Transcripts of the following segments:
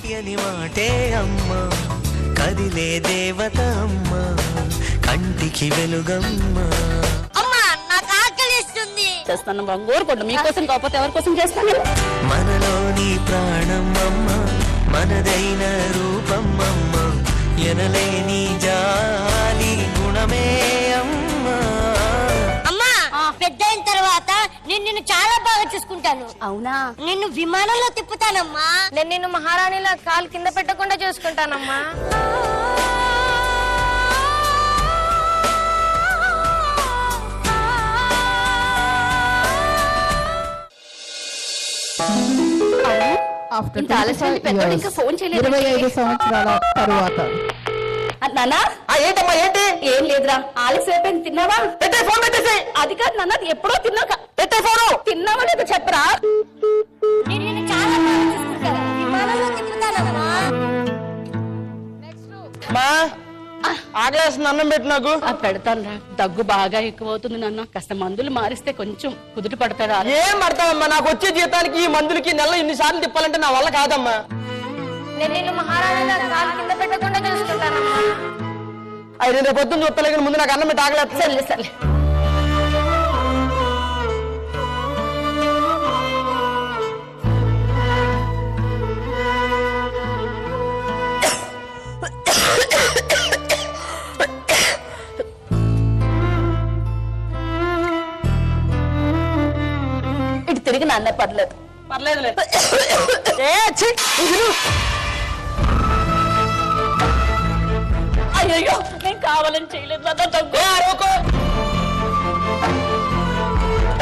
తీయని మాటే అమ్మ, కదిలే దేవత అమ్మ, కంటికి వెలుగమ్మ. అమ్మా నాకు ఆకలిస్తుంది. చేస్తాను గోరుకోండి, మీకోసం కాకపోతే ఎవరి కోసం చేస్తాను. మనలోని ప్రాణం అమ్మ, మనదైన రూపం అమ్మ, ఎనలేని జాలి గుణమే అమ్మ. అమ్మా పెద్ద అయిన తర్వాత నిన్ను చాలా బాగా చూసుకుంటాను. అవునా? నిన్ను విమానంలో తిప్పుతానమ్మా. నేను నిన్ను మహారాణిలా కాలు కింద పెట్టకుండా చూసుకుంటానమ్మా. ఇంత ఆలస్యాన్ని పెద్దోడు ఇంకా ఫోన్ చేయలేదు. 25 సంవత్సరాల తరువాత. నానా ఏంటమ్మా ఏంటి? ఏం లేదురా, ఆలస్యం అయిపోయింది. తిన్నావా? పెట్టే ఫోన్ పెట్టేసి. అది కాదు నాన్న, ఎప్పుడో తిన్నాక. పెట్టే ఫోను. తిన్నావా లేదో చెప్పరా? నిన్ను చాలా బాగా చూసుకుంటాను. విమానంలో తిప్పుతానమ్మా. మా ఆకలేస్తుంది, అన్నం పెట్టు నాకు. పెడతాను రా. దగ్గు బాగా ఎక్కువ అవుతుంది నాన్న, కాస్త మందులు మారిస్తే కొంచెం కుదుట పడతారా? ఏం పడతావమ్మా, నాకు వచ్చే జీతానికి ఈ మందులకి నెల ఇన్నిసార్లు తిప్పాలంటే నా వల్ల కాదమ్మా. నేను నిన్ను మహారాణిలా కాలు కింద పెట్టకుండా చూసుకుంటానమ్మా. నేను రేపు పొద్దున్న చూస్తలే కానీ ముందు నాకు అన్నం పెట్టి ఆకలేదు. సర్లే సర్లే. ఇటు తిరిగి నాన్న, పర్లేదు పర్లేదు. అయ్యో నేను కావాలని చేయలేదు నాన్న. దగ్గు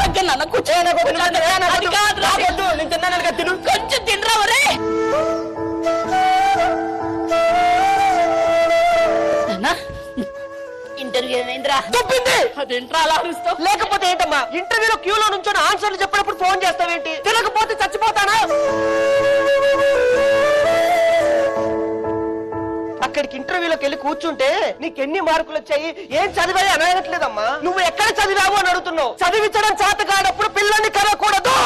దగ్గర నాన్న కూర్చో. కొంచెం తినరా వరే. ఇంటర్వ్యూ ఏమైందిరా? అదేంట్రా అలా అరుస్తావు? లేకపోతే ఏంటమ్మా, ఇంటర్వ్యూలో క్యూలో నుంచొని ఆన్సర్లు చెప్పినప్పుడు ఫోన్ చేస్తావేంటి? తినకపోతే చచ్చిపోతానా? అక్కడికి ఇంటర్వ్యూలోకి వెళ్ళి కూర్చుంటే నీకెన్ని మార్కులు వచ్చాయి, ఏం చదివాయి అని అడగట్లేదమ్మా. నువ్వు ఎక్కడ చదివావు అని అడుగుతున్నావు. చదివించడం చేత కానప్పుడు పిల్లల్ని కనకూడదు.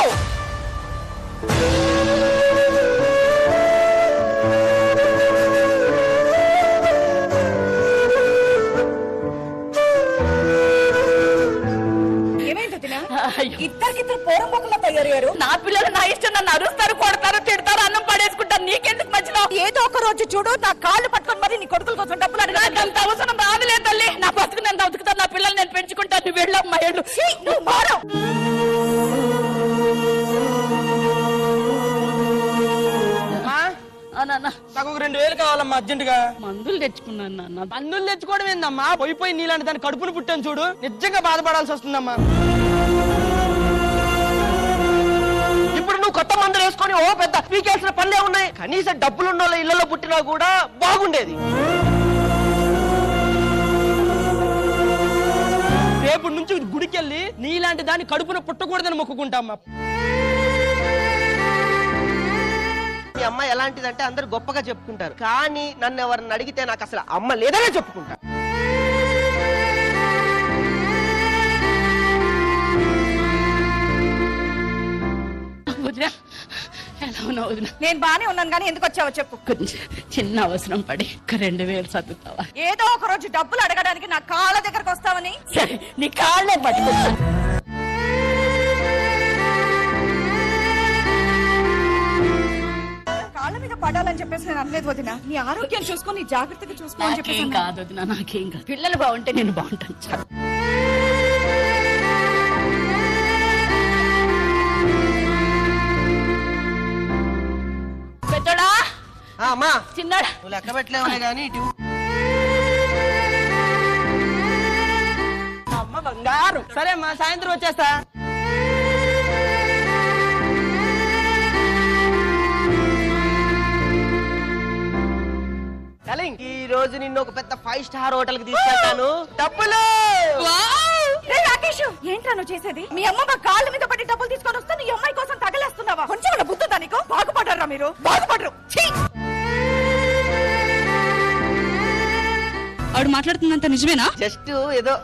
ఇద్దరికిద్దరు పోరంబోకులా తయారయ్యారు. నా పిల్లలు నా ఇష్టం, నన్ను అరుస్తారు, కొడతారు, తిడతారు, అన్నం పడేసుకుంటారు. నీకెందుకు మధ్యలో? ఏదో ఒక రోజు చూడు, నా కాళ్ళు పట్టుకొని మరి నీ కొడుకుల కోసం డబ్బులు అడిగినా అంత అవసరం రాదులే తల్లి. నా బతుకు నేను బతుకుతాను, నా పిల్లలు నేను పెంచుకుంటాను. నువ్వు వెళ్ళమ్మా, వెళ్ళు. నువ్వు మారు. నాకు 2000 కావాలమ్మా అర్జెంటుగా. మందులు తెచ్చుకున్నాను నాన్న. మందులు తెచ్చుకోవడం ఏందమ్మా, పోయి నీలాంటి దాని కడుపును పుట్టాను చూడు, నిజంగా బాధపడాల్సి వస్తుందమ్మా. ఇప్పుడు నువ్వు కొత్త మందులు వేసుకొని ఓ పెద్ద పీకేసిన పనులే ఉన్నాయి. కనీసం డబ్బులున్న వాళ్ళ ఇళ్లలో పుట్టినా కూడా బాగుండేది. రేపు నుంచి గుడికెళ్ళి నీలాంటి దాన్ని కడుపున పుట్టకూడదని మొక్కుకుంటామ్మా. మీ అమ్మ ఎలాంటిదంటే అందరు గొప్పగా చెప్పుకుంటారు, కానీ నన్ను ఎవరిని అడిగితే నాకు అసలు అమ్మ లేదనే చెప్పుకుంటా. నేను బానే ఉన్నాను కానీ ఎందుకు వచ్చావో చెప్పు. కొంచెం చిన్న అవసరం పడి 2000 చదువుతావా? ఏదో ఒక రోజు డబ్బులు అడగడానికి నా కాళ్ళ దగ్గరకు వస్తావని. సరే నీ కాళ్ళే పట్టుకుంటా. కాళ్ళ మీద పడాలని చెప్పేసి నేను అనలేదు వదిన. నీ ఆరోగ్యం చూసుకొని జాగ్రత్తగా చూసుకో అని చెప్పేసి. నాకేం కాదు వదినా, నాకేం కాదు. పిల్లలు బాగుంటే నేను బాగుంటాను చాలు. పెద్దోడా అమ్మా చిన్నాడా నువ్వు లెక్క పెట్టలేవులే గానీ అమ్మ బంగారు. సరే అమ్మా, సాయంత్రం వచ్చేస్తా. ఈ రోజు నిన్ను ఒక పెద్ద 5 స్టార్ హోటల్ కి తీసుకెళ్తాను. డబ్బులు రాకేష్, ఏంట్రా నువ్వు చేసేది? మీ అమ్మ మా కాళ్ళ మీద పడి డబ్బులు తీసుకొని వస్తే నీ అమ్మాయి కోసం తగలేస్తున్నావా? కొంచెం బుద్ధుందా నీకు? బాగుపడరా మీరు? బాగుపడరు. ఆవిడ మాట్లాడుతుందంత నిజమేనా? జస్ట్ ఏదో.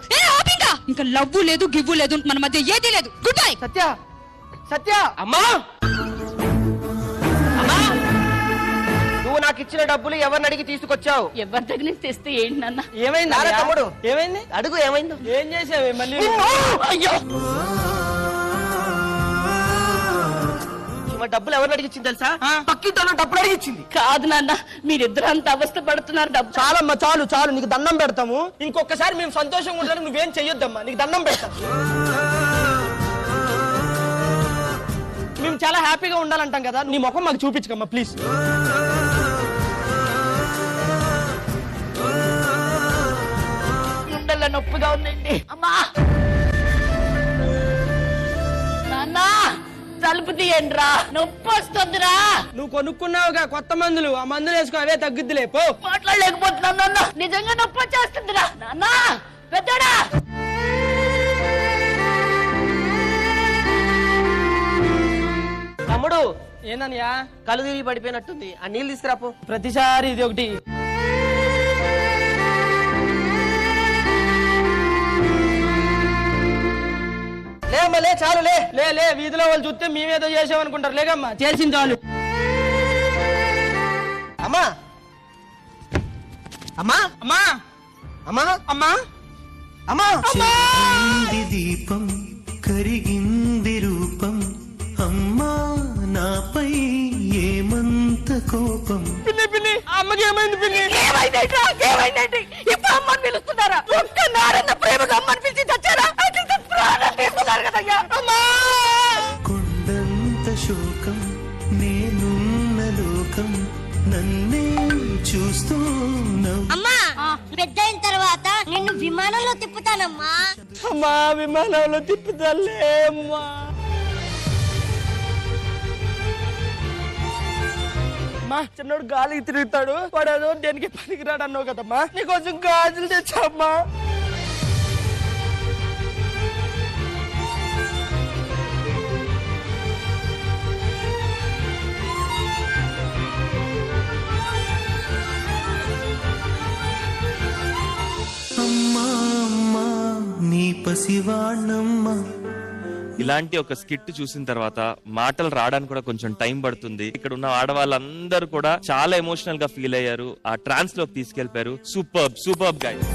ఇంకా లవ్వు లేదు, గివ్వు లేదు, మన మధ్య ఏదీ లేదు. Good bye. సత్య సత్య అమ్మా, అమ్మా నాకు ఇచ్చిన డబ్బులు ఎవరిని అడిగి తీసుకొచ్చావు? ఎవరి దగ్గర నుంచి తెస్తే ఏంటి నాన్న? ఏమైంది నారా తమ్ముడు? ఏమైంది? అడుగు ఏమైందో. ఏం చేసావే మళ్ళీ? అయ్యో ఈమె డబ్బులు ఎవరిని అడిగిచ్చింది తెలుసా? పక్కింటోళ్ళ డబ్బులు అడిగిచ్చింది. కాదు నాన్న, మీరిద్దరు అంత అవస్థ పడుతున్నారు. డబ్బు చాలమ్మా, చాలు చాలు, నీకు దండం పెడతాము. ఇంకొకసారి మేము సంతోషంగా ఉంటాను, నువ్వేం చెయ్యొద్దమ్మా, నీకు దండం పెడతాం. మేము చాలా హ్యాపీగా ఉండాలంటాం కదా, నీ ముఖం మాకు చూపించకమ్మా ప్లీజ్. గుండెల్లో నొప్పిగా ఉందండి. అమ్మా నాన్న, తలుపు తీయండిరా, నొప్పి వస్తుందిరా. నువ్వు కొనుక్కున్నావుగా కొత్త మందులు, ఆ మందులు వేసుకో, అవే తగ్గుద్దిలే పో. మాట్లాడలేకపోతున్నాను నాన్న, నిజంగా నొప్పి వచ్చేస్తుందిరా. నాన్న పెద్దడా, తమ్ముడు ఏందన్నయ్యా? కళ్ళు తిరిగి పడిపోయినట్టుంది, ఆ నీళ్ళు తీసుకురాపో. ప్రతిసారి ఇది ఒకటి. లేమ్మా లే, చాలు లే. లే లే, వీధిలో వాళ్ళు చూస్తే మేమేదో చేసామనుకుంటారు. లేకమ్మా, చేసింది చాలు. అమ్మా అమ్మా అమ్మా అమ్మా అమ్మా అమ్మా. చెరిగింది దీపం కరిగింది రూపం అమ్మా నాపై ఏమంత కోపం. పిన్ని పిన్ని, ఆ అమ్మకి ఏమైంది పిన్ని? ఏమైందండి? ఇప్పుడు అమ్మని పిలుస్తున్నారా? ఒక్క నారన్న ప్రేమగా అమ్మని పిలిచి తెచ్చారా? ప్రాణం తీస్తున్నారు కదయ్యా. అమ్మా కొండంత శోకం నేనున్న లోకం నన్నే చూస్తూ అమ్మా పెద్ద అయిన తర్వాత నిన్ను విమానంలో తిప్పుతానమ్మా. అమ్మా విమానంలో తిప్పుతాలే అమ్మా. అమ్మా చిన్నోడు గాలికి తిరుగుతాడు, వాడు ఏదో దేనికి పనికిరాడు అన్నావు కదమ్మా, నీకోసం గాజులు తెచ్చామ్మా. అమ్మా అమ్మా నీ పసివాణమ్మా. ఇలాంటి ఒక స్కిట్ చూసిన తర్వాత మాటలు రావడానికి కూడా కొంచెం టైం పడుతుంది. ఇక్కడ ఉన్న ఆడవాళ్ళందరూ కూడా చాలా ఎమోషనల్ గా ఫీల్ అయ్యారు, ఆ ట్రాన్స్ లోకి తీసుకెళ్లిపారు. Superb guys.